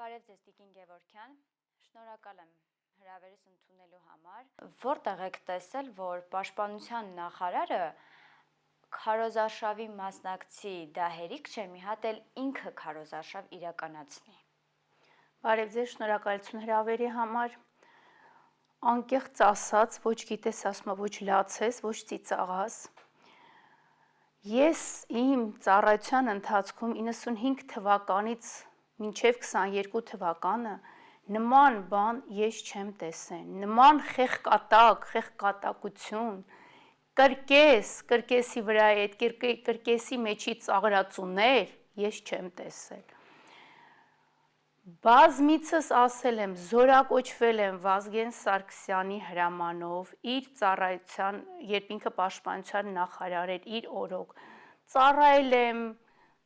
Բարև ձեզ Տիկին Գևորգյան, շնորհակալ եմ հրավերս ընդունելու համար։ Որտեղ եք տեսել, որ Պաշտպանության նախարարը քարոզարշավի մասնակցի դա հերիք չէ, մի հատ էլ ինքը քարոզարշավ իրականացնի։ Բարև ձեզ, շնորհակալություն հրավերի համար։ Անկեղծ ասած, ոչ գիտես ասма, ոչ լացես, ոչ ծիծաղաս։ Ես իմ ծառայության ընթացքում 95 թվականից մինչև 22 թվականը նման բան ես չեմ տեսել, նման խեղկատակություն, կրկեսի վրա այդ կրկեսի մեջի ծաղրածուներ ես չեմ տեսել։ Բազմիցս ասել եմ, զորակոչվել եմ Վազգեն Սարգսյանի հրամանով իր ծառայության, երբ ինքը պաշտպանության նախարար էր իր օրոք, ծառայել եմ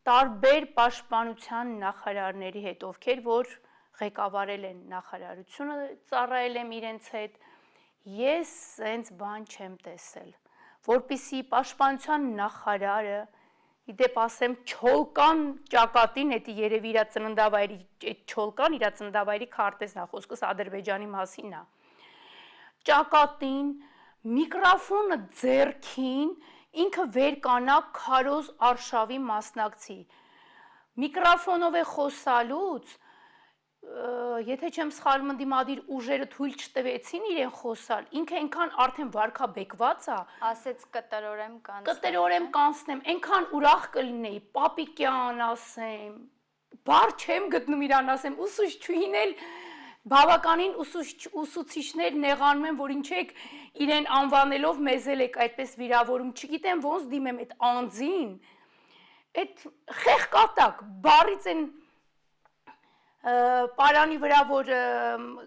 տարբեր պաշտպանության նախարարների հետ, ովքեր որ ղեկավարել են նախարարությունը, ծառայել եմ իրենց հետ, ես սենց բան չեմ տեսել, որպեսզի պաշտպանության նախարարը Իդեպ ասեմ, չոլկան ճակատին, էդի երևի իրա ծննդավայրի, այդ չոլկան իրա ծննդավայրի քարտեզն է, խոսքս Ադրբեջանի մասին է։ Ճակատին, միկրոֆոնը ձեռքին, ինքը վեր կանա քարոզ արշավի մասնակցի։ Միկրոֆոնով է խոսալուց, եթե չեմ սխալվում, ընդդիմադիր ուժերը թույլ չտվեցին իրեն խոսալ, ինքը այնքան արդեն վարքաբեկված է, ասեց կտրորեմ կանցնեմ։ Կտրորեմ կանցնեմ, այնքան ուրախ կլինեի, պապիկյան ասեմ, բառ չեմ գտնում իրան ասեմ, ուսուցչուհին էլ բավականին ուսուցիչներ նեղանում են, որ ինչ եք իրեն անվանելով մեզ էլ եք այդպես վիրավորում, չգիտեմ ոնց դիմեմ այդ անձին, այդ խեղկատակ, բառից են պարանի վրա, որ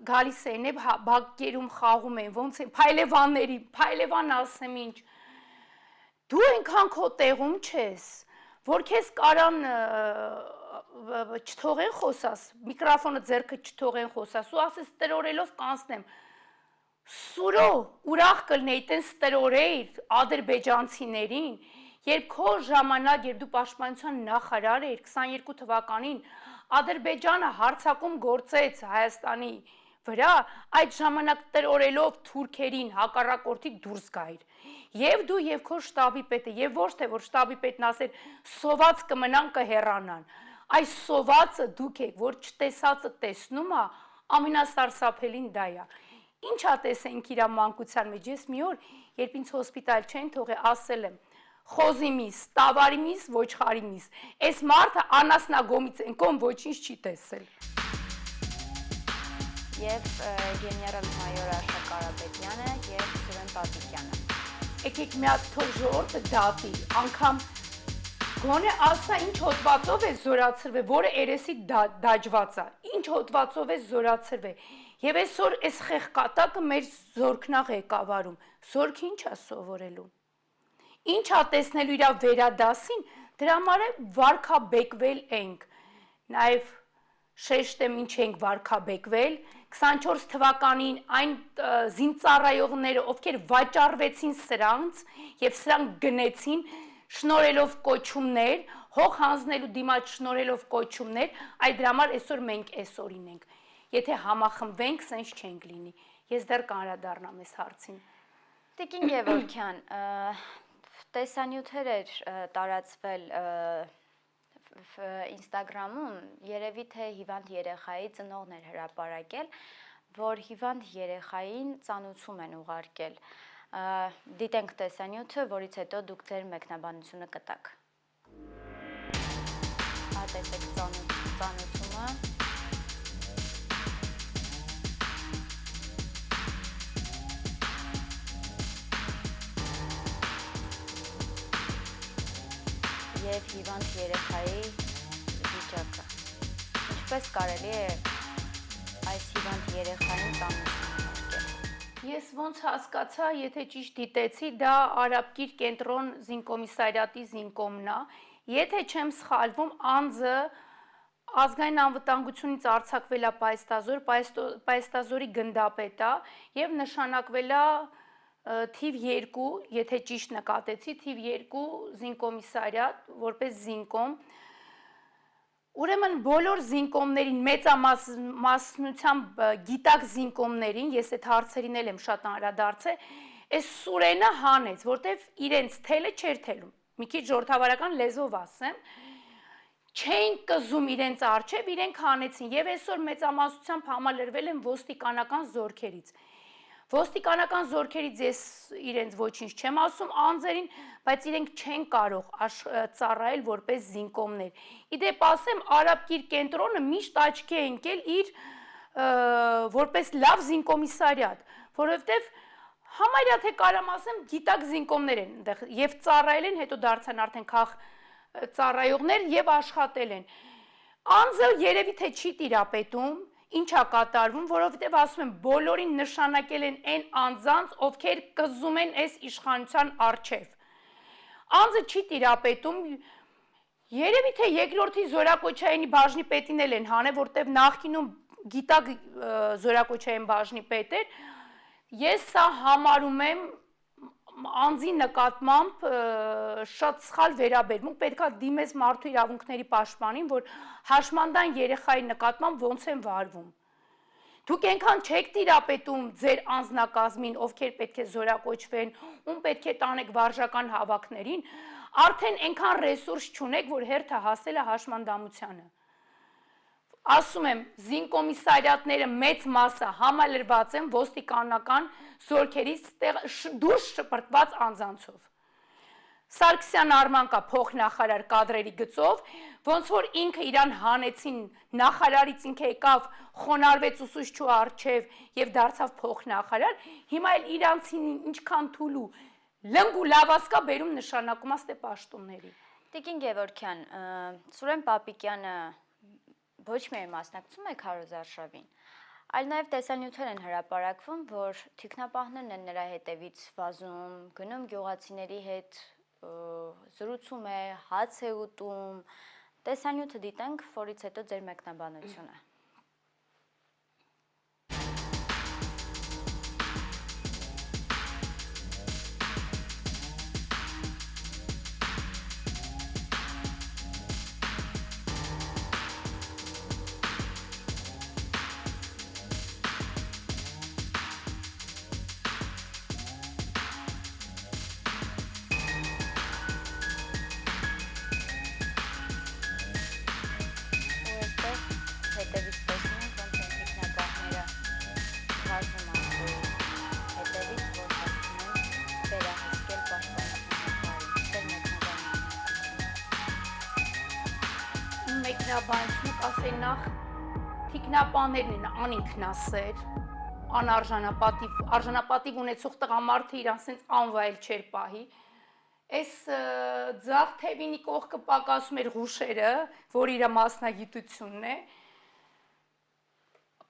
գալիս են, բակերում խաղում են, ոնց են, փայլևան ասեմ ինչ, դու ենքան քո տեղում չես, որ քեզ կարան չթողեն խոսաս, միկրոֆոնը ձեռքը չթողեն խոսաս, ու ասես տրորելով կանցնեմ, սուրո, ուրախ կլնեի, տենց տրորեիր ադրբեջանցիներին, երբ քո ժամանակ, երբ դու պաշտպանության նախարար էիր 22 թվականին, Ադրբեջանը հարձակում գործեց Հայաստանի վրա, այդ ժամանակ տրորելով թուրքերին հակառակորդի դուրս գայր։ Եվ դու եւ քո շտաբի պետը, եւ ոչ թե որ շտաբի պետն ասեր սոված կմնան կհեռանան։ Այս սովածը դուք եք, որ չտեսածը տեսնում է, ամենասարսափելին դա է։ Ինչա տեսենք իր մանկության մեջ, ես մի օր, երբ ինձ հոսպիտալ չեն թողել, ասել եմ խոզի միս, տավարի միս, ոչխարի միս, այս մարդը անասնագոմից են կոմ ոչինչ չի տեսել։ Եվ գեներալ մայոր Արշակ Կարապետյանը և Սուրեն Պապիկյանը։ Եկեք մի հատ թող ժողովուրդը դատի, անգամ գոնե ասա ինչ հոդվածով է զորացրվել, որը երեսի դաջված է, ինչ հոդվածով է զորացրվել։ Եվ այսօր այս խեղկատակը մեր զորքն է ղեկավարում, զորքը ինչ է սովորելու։ Ինչ է տեսնելու իր վերադասին, դրա համար վարքաբեկվել ենք, նաև շեշտեմ ինչ ենք վարքաբեկվել, 24 թվականին այն զինծառայողները, ովքեր վաճառվեցին սրանց և սրանք գնեցին, շնորելով կոչումներ, հող հանձնելու դիմաց շնորելով կոչումներ, այդ դրա համար այսօր մենք այսօրին ենք, եթե համախմբվենք, սենց չենք լինի, ես դեռ կանրադառնամ այս հարցին։ Տիկին Գևորգյան, տեսանյութեր էր տարածվել ինստագրամում, երևի թե հիվանդ երեխայի ծնողն էր հրապարակել, որ հիվանդ երեխային ծանուցում են ուղարկել։ Դիտենք տեսանյութը, որից հետո դուք ձեր մեկնաբանությունը կտաք։ Տեսեք ծանուցումը։ Եվ հիվանդ երեխայի վիճակը։ Ինչպես կարելի է այս հիվանդ երեխային ծանուցում ուղարկել։ Ես ոնց հասկացա, եթե ճիշտ դիտեցի, դա Արաբկիր կենտրոն զինկոմիսարիատի զինկոմն է, եթե չեմ սխալվում, անձը ազգային անվտանգությունից արձակվել է Պայստազոր, Պայստազորի գնդապետ է և նշանակվել է թիվ 2, եթե ճիշտ նկատեցի, թիվ 2 զինկոմիսարիատ, որպես զինկոմ, Ուրեմն բոլոր զինկոմներին մեծամասնությամբ գիտակ զինկոմներին, ես այդ հարցերին եմ շատ անդրադարձել, այս Սուրենը հանեց, որտեվ իրենց թելը չէր թելում։ Մի քիչ ժողովրդավարական լեզվով ասեմ, չէին կզում իրենց առջև, իրենք հանեցին եւ այսօր մեծամասնությամբ համալրվել են ոստիկանական զորքերից։ Ոստիկանական զորքերից ես իրենց ոչինչ չեմ ասում անձերին, բայց իրենք չեն կարող ծառայել որպես զինկոմներ։ Իդեպ ասեմ, Արաբկիր կենտրոնը միշտ աչքի է ընկել իր որպես լավ զինկոմիսարիատ, որովհետև համարյա թե կարամ ասեմ, գիտակ զինկոմներ են այնտեղ եւ ծառայել են, հետո դարձան արդեն քաղ ծառայողներ եւ աշխատել են։ Անձը երևի թե չի տիրապետում Ինչ է կատարվում, որովհետև ասում եմ, բոլորին նշանակել են այն անձանց, ովքեր կզում են այս իշխանության առջև։ Անձը չի տիրապետում, երևի թե երկրորդի զորակոչայինի բաժնի պետին են հանել, որտև նախկինում գիտակ զորակոչային բաժնի պետ էր, ես սա համարում եմ անձի նկատմամբ շատ սխալ վերաբերմունք, պետք է դիմես մարդու իրավունքների պաշտպանին, որ հաշմանդան երեխայի նկատմամբ ոնց են վարվում։ Դուք այնքան չեք տիրապետում ձեր անձնակազմին, ովքեր պետք է զորակոչվեն, ում պետք է տանեք վարժական հավաքներին, արդեն այնքան ռեսուրս չունեք, որ հերթը հասել է հաշմանդամությանը։ Ասում եմ, զինկոմիսարիատները մեծ մասը համալրված են ոստիկանական զորքերից դուրս շպրտված անձանցով։ Սարգսյան Արմանկա փոխնախարար կադրերի գծով, ոնց որ ինքը իրան հանեցին նախարարից ինքը եկավ խոնարհվեց ուսուցչու առջև եւ դարձավ փոխնախարար, հիմա էլ իրանցին ինչքան թուլու լնգ ու լավասկա բերում նշանակում աստե պաշտոնների։ Տիկին Գևորգյան, Սուրեն Պապիկյանը ոչ միայն մասնակցում է քարոզարշավին, այլ նաև տեսանյութեր են հրապարակվում, որ թիկնապահներն են նրա հետևից վազում, գնում գյուղացիների հետ, զրուցում է, հաց է ուտում, տեսանյութը դիտենք, որից հետո ձեր մեկնաբանությունը։ Մեկնաբանությունը կասեի նախ թիկնապաներն են անինքնասեր, արժանապատիվ ունեցող տղամարդը իրան սենց անվայել չէր պահի, այս ձախ թևինի կողքը պակասում էր հուշերը, որ իր մասնագիտությունն է,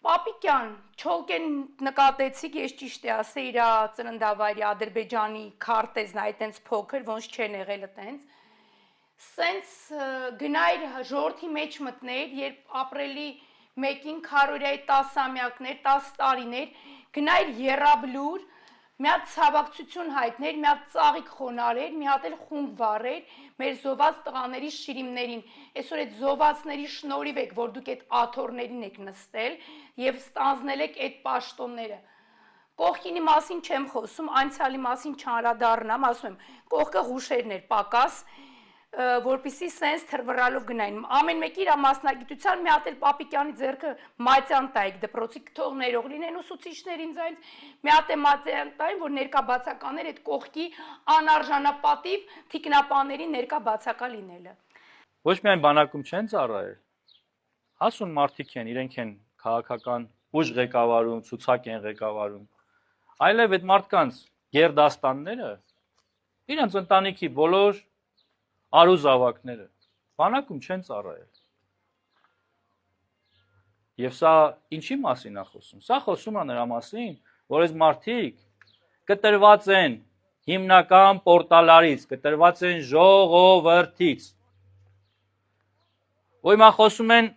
Պապիկյան, չոլկեն նկատեցիք, ես ճիշտ է ասե իր ծննդավայրի Ադրբեջանի քարտեզն այտենց փոքր, ոնց չեն եղել այտենց, սենց գնայր ժողովրդի մեջ մտներ, երբ ապրելի մեկին քարորիայի 10-ամյակներ, 10 տարիներ, գնայր եռաբլուր, մի հատ ցավակցություն հայտներ, մի հատ ծաղիկ խոնարհեր, մի հատ էլ խումբ վառեր մեր զոհված տղաների շիրիմներին։ Այսօր այդ զոհվածների շնորհիվ եք, որ դուք այդ աթոռներին եք նստել եւ ստանձնել եք այդ պաշտոնները։ Կողքինի մասին չեմ խոսում, անցյալի մասին չանդրադառնամ, ասում եմ, կողքը հուշերն էր պակաս, որպեսզի սենց թրվռալով գնային։ Ամեն մեկի իր մասնագիտության մի հատ էլ Պապիկյանի ձեռքը մատյան տայք դպրոցի թող ներող լինեն ուսուցիչներին ձայնից, մի հատ է մատյան տային, որ ներկա բացականներ այդ կողքի անարժանապատիվ թիկնապաների ներկա բացակա լինելը։ Ոչ միայն բանակում չեն ծառայել, հասուն մարդիկ են, իրենք են քաղաքական ուժ ղեկավարում, ցուցակ են ղեկավարում, այլև այդ մարդկանց գերդաստանները իրենց ընտանիքի բոլոր արուզավակները բանակում չեն ծառայել։ Եվ սա ինչի մասին է խոսում։ Սա խոսում է նրա մասին, որ այս մարդիկ կտրված են հիմնական պորտալարից, կտրված են ժողովրդից։ Ոյմա խոսում են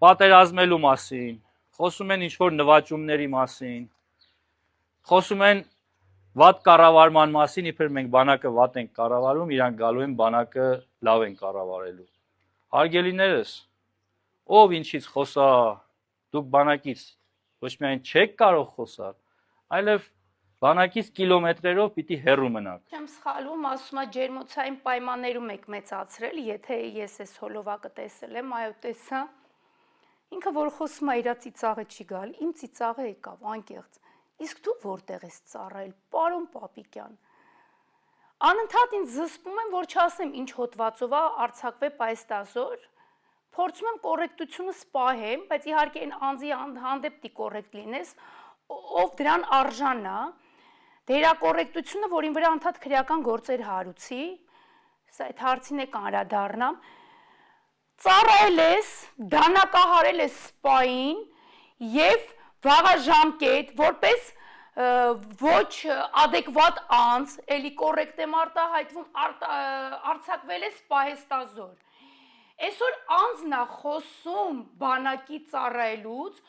պատերազմելու մասին, խոսում են ինչ-որ նվաճումների մասին, խոսում են վատ կառավարման մասին, իբր մենք բանակը վատ ենք կառավարում, իրանք գալու են բանակը լավ են կառավարելու։ Հարգելիներս, ով ինչից խոսա, դուք բանակից ոչ միայն չեք կարող խոսալ, այլև բանակից կիլոմետրերով պիտի հեռու մնաք։ Չեմ սխալվում, ասում է ջերմոցային պայմաններում եք մեծացրել, եթե ես այս հոլովակը տեսել եմ, այո տեսա։ Ինքը որ խոսում է իր ծիծաղը չի գալ, իմ ծիծաղը եկավ անկեղծ։ Իսկ դու որտեղ ես ծառայել, պարոն Պապիկյան։ Անընդհատ ինձ զսպում եմ, որ չասեմ ինչ հոդվածով է արձակվել պայստազոր, փորձում եմ կոռեկտությունը սպահեմ, բայց իհարկե այն անձի հանդեպ դի կոռեկտ լինես, ով դրան արժան է, դերա կոռեկտությունը, որին վրա անդադ քրեական գործեր հարուցի, սա այդ հարցին է կանրադառնամ, ծառայել ես, դանակահարել ես սպային եւ վաղաժամկետ, որպես ոչ adekvat անձ, էլի կոռեկտ եմ արտահայտվում, արձակվել ես պահեստազոր։ Այսօր անձն է խոսում բանակի ծառայելուց,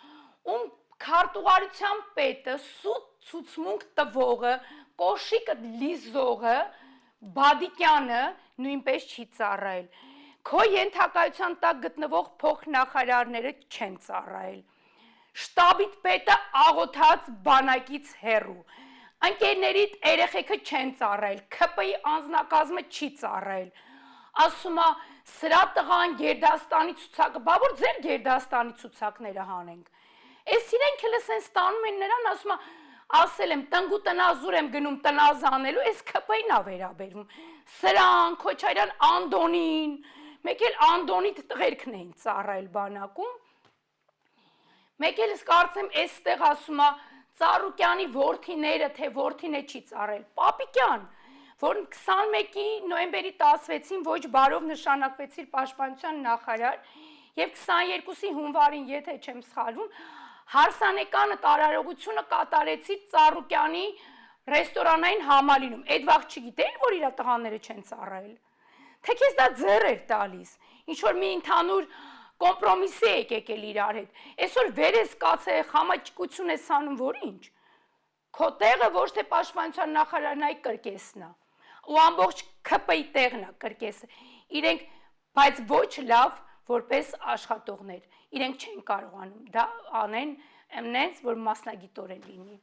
ում քարտուղարության պետը, սուտ ցուցմունք տվողը, կոշիկը լիզողը, Բադիկյանը նույնպես չի ծառայել։ Քո ենթակայության տակ գտնվող փոխնախարարները չեն ծառայել։ Շտաբիտ պետը աղոթած բանակից հեռու։ Ընկերներիդ երեխեքը չեն ծառայել, ՔՊ-ի անձնակազմը չի ծառայել։ Ասում է, սրա տղան Գերդաստանի ցուցակը, բա որ ձեր Գերդաստանի ցուցակները հանենք։ Էս իրենք էլ սենց ստանում են նրան, ասում է, ասել եմ, տնգու տնազուր եմ գնում տնազ անելու, այս ՔՊ-ին է վերաբերվում։ Սրան, Քոչարյան Անդոնին, մեկ էլ Անդոնի տղերքն էին ծառայել բանակում։ Մեկ էլ կարծեմ այստեղ ասում է Ծառուկյանի որդիները, թե որդին է չի ծառայել։ Պապիկյան, որ 21-ի նոյեմբերի 16-ին ոչ բարով նշանակվեցիր պաշտպանության նախարար եւ 22-ի հունվարին, եթե չեմ սխալվում, հարսանեկանը տարարողությունը կատարեցի Ծառուկյանի ռեստորանային համալինում։ Այդ վաղ չգիտեին, որ իր տղաները չեն ծառայել։ Թե քեզ դա ձեռ էր տալիս, ինչ որ մի ընդհանուր կոմպրոմիսի եք եկել իրար հետ։ Այսօր վերես կացե խամաճկություն ես անում, որ ինչ։ Քո տեղը ոչ թե պաշտպանության նախարարն այ կրկեսն է։ Ու ամբողջ ՔՊ-ի տեղն է կրկեսը։ Իրենք, բայց ոչ լավ որպես աշխատողներ։ Իրենք չեն կարողանում դա անեն, նենց որ մասնագիտորեն լինի։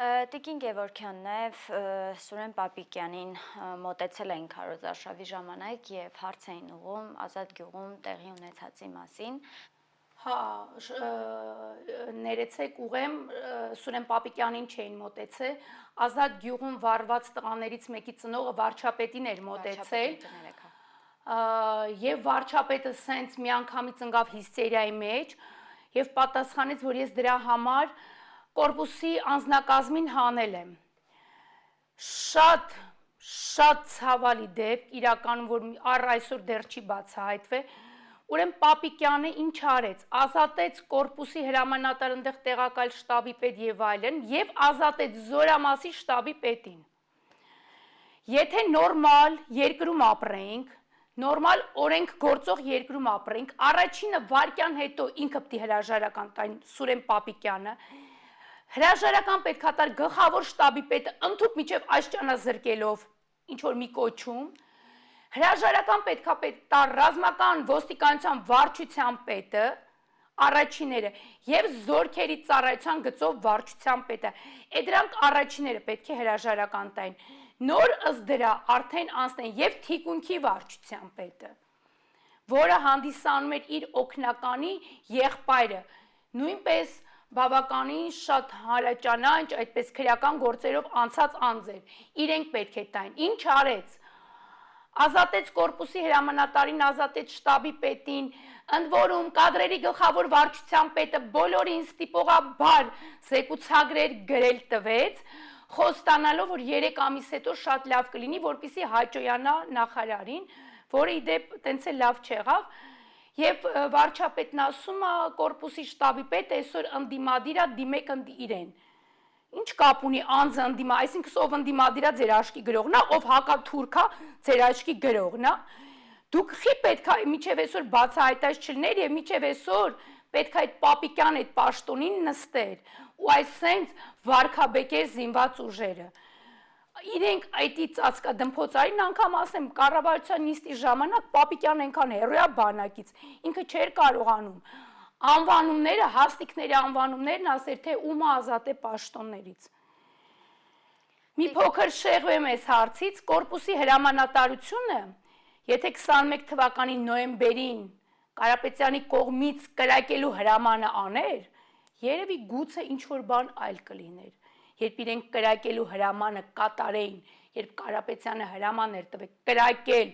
Տիկին Գևորգյան, նաև Սուրեն Պապիկյանին մոտեցել էին քարոզարշավի ժամանակ եւ հարց էին ուղղում Ազատ գյուղում տեղի ունեցածի մասին։ Հա, ներեցեք ուղեմ Սուրեն Պապիկյանին չէին մոտեցել, Ազատ գյուղում վարված տղաներից մեկի ծնողը վարչապետին էր մոտեցել։ Եվ վարչապետը սենց միանգամից ընկավ հիստերիայի մեջ եւ պատասխանեց, որ ես դրա համար կորպուսի անձնակազմին հանել եմ։ Շատ ցավալի դեպք, իրականում որ առ այսօր դեռ չի բացահայտվել։ Ուրեմն Պապիկյանը ինչ արեց, ազատեց կորպուսի հրամանատար ընդեղ տեղակալ շտաբի պետ եւ այլն եւ ազատեց Զորամասի շտաբի պետին։ Եթե նորմալ երկրում ապրենք, նորմալ օրենք գործող երկրում ապրենք, առաջինը վարկյան հետո ինքը պիտի հրաժարական տային Սուրեն Պապիկյանը, հրաժարական պետքատար գլխավոր շտաբի պետը ընդհուպ միջև աշճանազրկելով ինչ-որ մի կոչում, հրաժարական պետքապետար ռազմական ոստիկանության վարչության պետը, առաջիները և զորքերի ծառայության գծով վարչության պետը, դրանք առաջիները պետք է հրաժարական տային, նոր ըստ դրա արդեն անցնեն և թիկունքի վարչության պետը, որը հանդիսանում էր իր օգնականի եղբայրը, նույնպես բավականին շատ հարաճանանչ, այդպես քրեական գործերով անցած անձեր, իրենք պետք է տային, ինչ արեց, ազատեց կորպուսի հրամանատարին, ազատեց շտաբի պետին, ընդ որում կադրերի գլխավոր վարչության պետը բոլորին ստիպողաբար զեկուցագրեր գրել տվեց, խոստանալով, որ 3 ամիս հետո շատ լավ կլինի, որպեսզի հաճոյանա նախարարին, որը ի դեպ տենց է լավ չեղավ, եւ վարչապետն ասում է կորպուսի շտաբի պետ այսօր ընդդիմադիր է, դիմեք իրեն։ Ինչ կապ ունի անձը ընդդիմա, այսինքն ով ընդդիմադիր է ձեր աչքի գրողն է, ով հակաթուրք է ձեր աչքի գրողն է։ Դուք խի պետք է միջև այսօր բացահայտած չլներ եւ միջև այսօր պետք է այդ Պապիկյան այդ պաշտոնին նստեր ու այսենց վարկաբեկեր զինված ուժերը։ իրենք այդի ծածկա դմփոցարին անգամ ասեմ կառավարության նիստի ժամանակ Պապիկյան այնքան հերոյա բանակից ինքը չէր կարողանում անվանումները հաստիկների անվանումներն ասեր թե ումը ազատ է պաշտոններից մի փոքր շեղվեմ այս հարցից կորպուսի հրամանատարությունը եթե 21 թվականի նոյեմբերին Կարապետյանի կողմից կրակելու հրամանը աներ երևի գուցե ինչ որ բան այլ կլիներ Երբ իրենք կրակելու հրամանը կատարեին, երբ Կարապետյանը հրաման էր տվել կրակել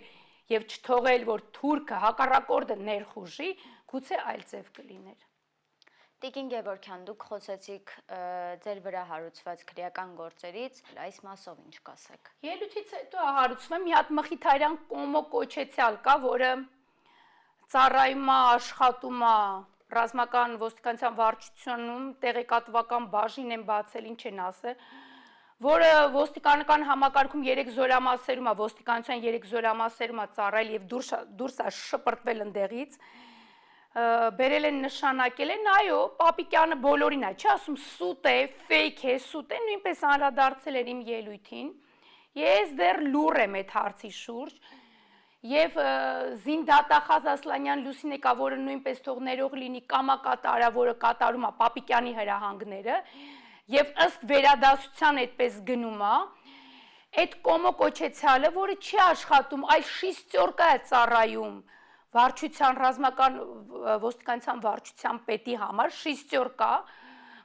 եւ չթողել, որ թուրքը հակառակորդը ներխուժի, գուցե այլ ձև կլիներ։ Տիկին Գևորգյան, դուք խոսեցիք ձեր վրա հարուցված քրեական գործերից, այս մասով ինչ կասեք։ Ելույթից հետո հարուցվում մի հատ Մխիթարյան կոմո կոչեցյալ կա, որը ծառայում է, աշխատում է Ռազմական ոստիկանության վարչությունում տեղեկատվական բաժին են բացել, ինչ են ասել, որը ոստիկանական համակարգում 3 զորամասերում է, ոստիկանության 3 զորամասերում է ծառայել եւ դուրս է շպրտվել ընդեղից, բերել են նշանակել են, այո, Պապիկյանը բոլորին է, չի ասում սուտ է, ֆեյք է, սուտ է, նույնպես անդրադարձել էր իմ ելույթին, ես դեռ լուռ եմ այդ հարցի շուրջ, Եվ Զինդատախազ Ասլանյան Լուսինեկա, որը նույնպես թող ներող լինի կամակատարը, որը կատարում է Պապիկյանի հրահանգները, եւ ըստ վերադասության այդպես գնում է, այդ կոմո կոչեցյալը, որը չի աշխատում, այլ շիստյորկա է ծառայում վարչության ռազմական ոստիկանության վարչության պետի համար, շիստյորկա,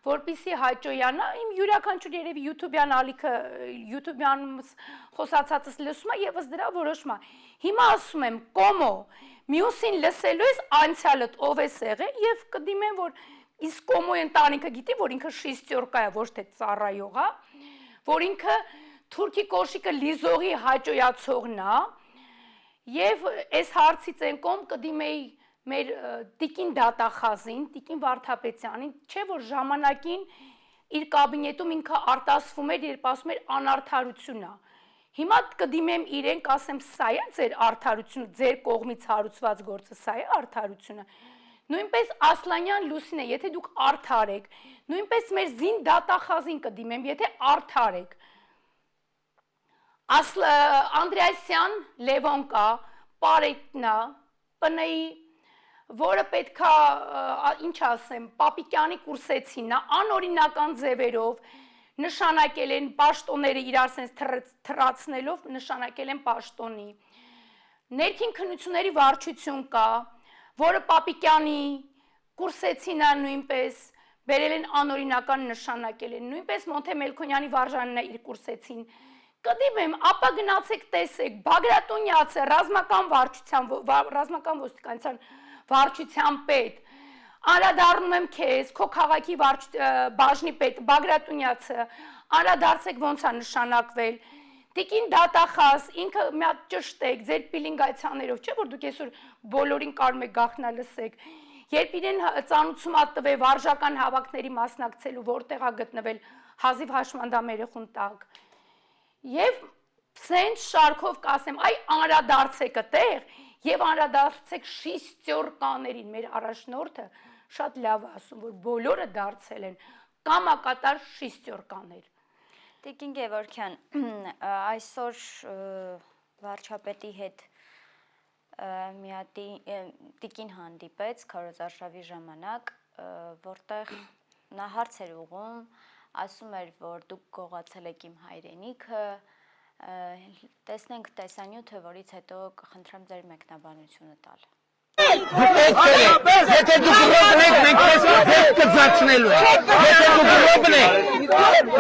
որպիսի հաճոյանա, իմ յուրաքանչյուր երևի յութուբյան ալիքը, յութուբյան խոսացածս լսում է եւս դրա որոշում է։ Հիմա ասում եմ, կոմո, մյուսին լսելու ես անցյալդ ով է եղել եւ կդիմեմ, որ իսկ կոմոյի ընտանիքը գիտի, որ ինքը շիստյորկա է, ոչ թե ծառայող է, որ ինքը թուրքի կոշիկը լիզողի հաճոյացողն է եւ այս հարցից են կողմ կդիմեի մեր Տիկին Դատախազին, Տիկին Վարդապետյանին, չէ որ ժամանակին իր կաբինետում ինքը արտասվում էր, երբ ասում էր անարդարություն է։ Հիմա կդիմեմ իրեն, կասեմ, սա է ձեր արդարությունը, ձեր կողմից հարուցված գործը, սա է արդարությունը։ Նույնպես Ասլանյան Լուսինե, եթե դուք արդար եք, նույնպես մեր Զին Դատախազին կդիմեմ, եթե արդար եք։ Անդրեասյան Լևոն կա, Պարետնա, ՊՆ-ի որը պետքա, ինչ ասեմ, Պապիկյանի կուրսեցին, անօրինական ձևերով նշանակել են պաշտոնները իրար սենց թրացնելով, նշանակել են պաշտոնի։ Ներքին քննությունների վարչություն կա, որը Պապիկյանի կուրսեցին նույնպես, բերել են անօրինական նշանակել են, նույնպես Մոնթե Մելքոնյանի վարժանն է իր կուրսեցին։ Կդիմեմ, ապա գնացեք տեսեք, Բագրատունյացը, ռազմական ոստիկանության վարչության պետ, անդրադառնում եմ քեզ, քո քաղաքի բաժնի պետ, Բագրատունյացը, անդրադարձեք ոնց է նշանակվել, Տիկին Դատախազ, ինքը մի հատ ճշտեք, ձեր պիլինգայցաներով, չէ՞ որ դուք այսօր բոլորին կարող եք գաղտնա լսեք, երբ իրեն ծանուցում ա տվել վարժական հավաքների մասնակցելու, որտեղ ա գտնվել հազիվ հաշմանդամ երեխուն տակ, եւ սենց շարքով կասեմ, այ անդրադարձեք այդտեղ, եւ անդրադարձեք շիստյորկաներին, մեր առաջնորդը շատ լավ ասում, որ բոլորը դարձել են կամակատար շիստյորկաներ։ Տիկին Գևորգյան, այսօր վարչապետի հետ մի հատ տիկին հանդիպեց քարոզարշավի ժամանակ, որտեղ նա հարց էր ուղղում, ասում էր, որ դուք գողացել եք իմ հայրենիքը, տեսնենք տեսանյութը, որից հետո կխնդրեմ ձեր մեկնաբանությունը տալ։ Եթե դուք ռոբն եք, մենք ձեզ կզացնելու ենք, եթե դուք ռոբն եք,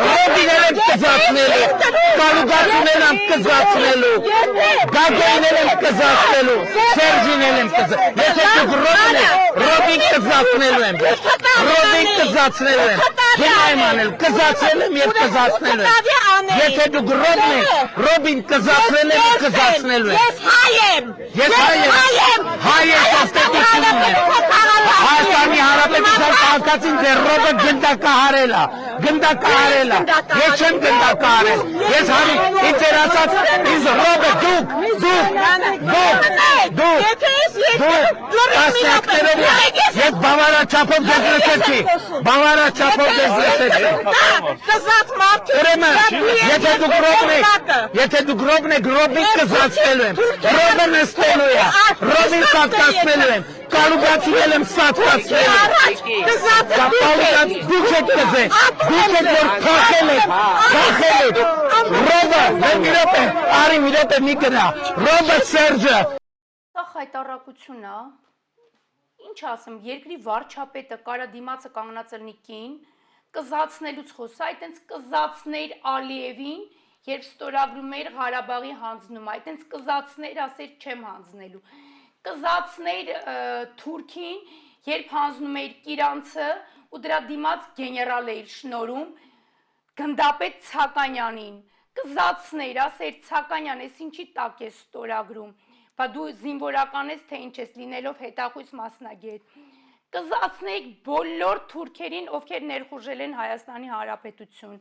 ռոբինել եմ կզացնելու, կալուգացունել եմ կզացնելու, գագոյնել եմ կզացնելու, սերժինել եմ կզացնելու, եթե դուք ռոբն եք, ռոբին կզացնելու եմ, ռոբին կզացնելու եմ, հիմա եմ անելու, կզացնելու եմ և կզացնելու եմ, եթե դուք ռոբն եք, ռոբին կզացնելու եմ, կզացնելու եմ, ես հայ եմ, հայ եմ, Հայաստանի Հանրապետության քաղաքացին դե ռոբը գնդակահարելա, գնդակահարելա։ Ես չեմ գնդակահարել։ Ես հարի ինձ էր ասած ինձ ռոբը դուք ասնակներով ես բավարարչափով ձեզ լսեցի, բավարարչափով ձեզ լսեցի։ Ուրեմն, եթե դուք ռոբն եք, ռոբին կզացնելու եմ, ռոբը նստելու է, ռոբին սատկացնելու եմ, կալուգացինել եմ սատկացնելու եմ, դուք եք կզե, դուք եք որ թախել եք, ռոբը, մի րոպե, արի մի րոպե մի գնա, ռոբը Սերջը, Սա խայտառակություն է, ինչ ասեմ, երկրի վարչապետը կարա դիմացը կանգնած լինի կին, կզացնելուց խոսա, այտենց կզացներ Ալիևին, երբ ստորագրում էր Ղարաբաղի հանձնում, այտենց կզացներ, ասեր չեմ հանձնելու, կզացներ Թուրքին, երբ հանձնում էր Կիրանցը ու դրա դիմաց գեներալ էր շնորում, գնդապետ Ցականյանին, կզացներ, ասեր Ցականյան, ես ինչի տակ ես ստորագրում, բա դու զինվորական ես, թե ինչ ես լինելով հետախույզ մասնագետ, կզացնեիք բոլոր թուրքերին, ովքեր ներխուժել են Հայաստանի Հանրապետություն,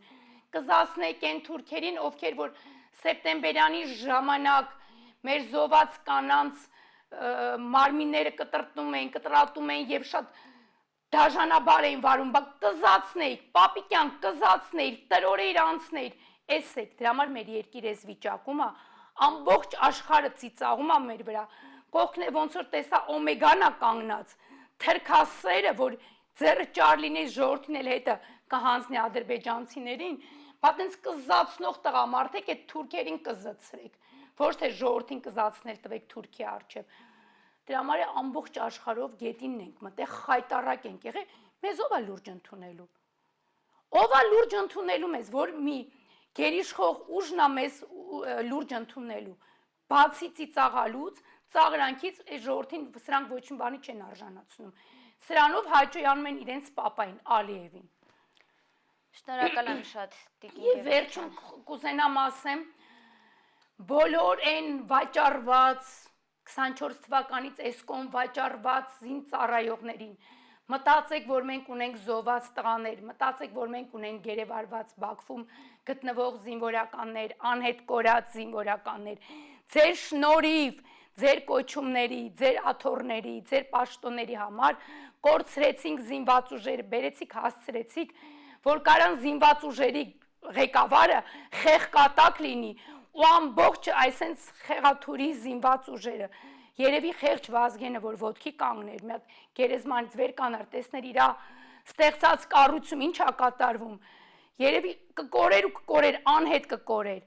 կզացնեիք այն թուրքերին, ովքեր որ սեպտեմբերյանի ժամանակ մեր զոհված կանանց մարմինները կտրատում էին եւ շատ դաժանաբար էին վարում, բա կզացնեիք, Պապիկյան կզացնեիք, տրորեր անցներ, էս եք, դրա համար մեր երկիր էս վիճակում է, ամբողջ աշխարհը ծիծաղում է մեր վրա, կողքն է ոնց որ տեսա օմեգան է կանգնած, թրքասերը, որ ձեռը ճար լինի ժողովրդին էլ հետը կհանձնի ադրբեջանցիներին, բա տենց կզացնող տղամարդեք այդ թուրքերին կզցրեք, ոչ թե ժողովրդին կզացնել տվեք Թուրքիա առջև։ Դրա համար ամբողջ աշխարհով գետինն ենք մտել, խայտառակ ենք եղել, մեզ ով է լուրջ ընդունելու։ Ով է լուրջ ընդունելու մեզ, որ մի գերիշխող ուժն է մեզ լուրջ ընդունելու։ Բացի ծիծաղալուց, ծաղրանքից այս ժողովրդին սրանք ոչինչ բանի չեն արժանացնում։ Սրանով հաճոյանում են իրենց պապային Ալիևին։ Շնորհակալ եմ շատ տիկին։ Եվ վերջում կուզենամ ասեմ, բոլոր այն վաճառված 24 թվականից էսկոմ վաճառված զինծառայողներին մտածեք, որ մենք ունենք զոհված տղաներ, մտածեք, որ մենք ունենք գերեվարված Բաքվում գտնվող զինվորականներ, անհետ կորած զինվորականներ, ձեր շնորհիվ, ձեր կոչումների, ձեր աթոռների, ձեր պաշտոնների համար կորցրեցինք զինված ուժերը, բերեցիք, հասցրեցիք, որ կարան զինված ուժերի ղեկավարը խեղկատակ լինի ու ամբողջ այսենց խեղաթուրի զինված ուժերը, երևի խեղճ Վազգենը, որ ոտքի կանգներ, մի հատ գերեզմանից վեր կանար, տեսներ իրա ստեղծած կառույցում ինչ է կատարվում, երևի կկորեր ու կկորեր, անհետ կկորեր,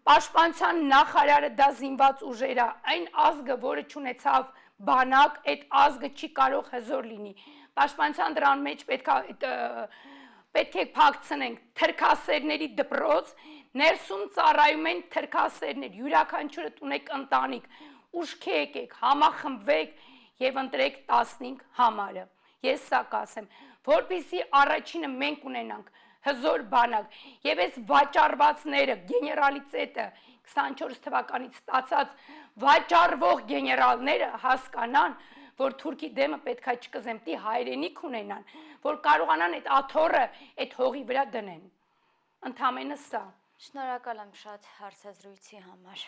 պաշտպանության նախարարը դա զինված ուժեր է, այն ազգը, որը չունեցավ բանակ, այդ ազգը չի կարող հզոր լինի, պաշտպանության դրան մեջ պետք է փակցնենք թրքասերների դպրոց, ներսում ծառայում են թրքասերներ, յուրաքանչյուրը ունեք ընտանիք, ուշքի եկեք, համախմբվեք եւ ընտրեք 15 համարը։ Ես սա կասեմ, որպեսզի առաջինը մենք ունենանք հզոր բանակ եւ այս վաճառվածները, գեներալիտետը 24 թվականից ստացած վաճառվող գեներալները հասկանան, որ Թուրքի դեմը պետքա չկզեմտի հայրենիք ունենան, որ կարողանան այդ աթոռը այդ հողի վրա դնեն։ Ընդամենը սա։ Շնորհակալ եմ շատ հարցազրույցի համար։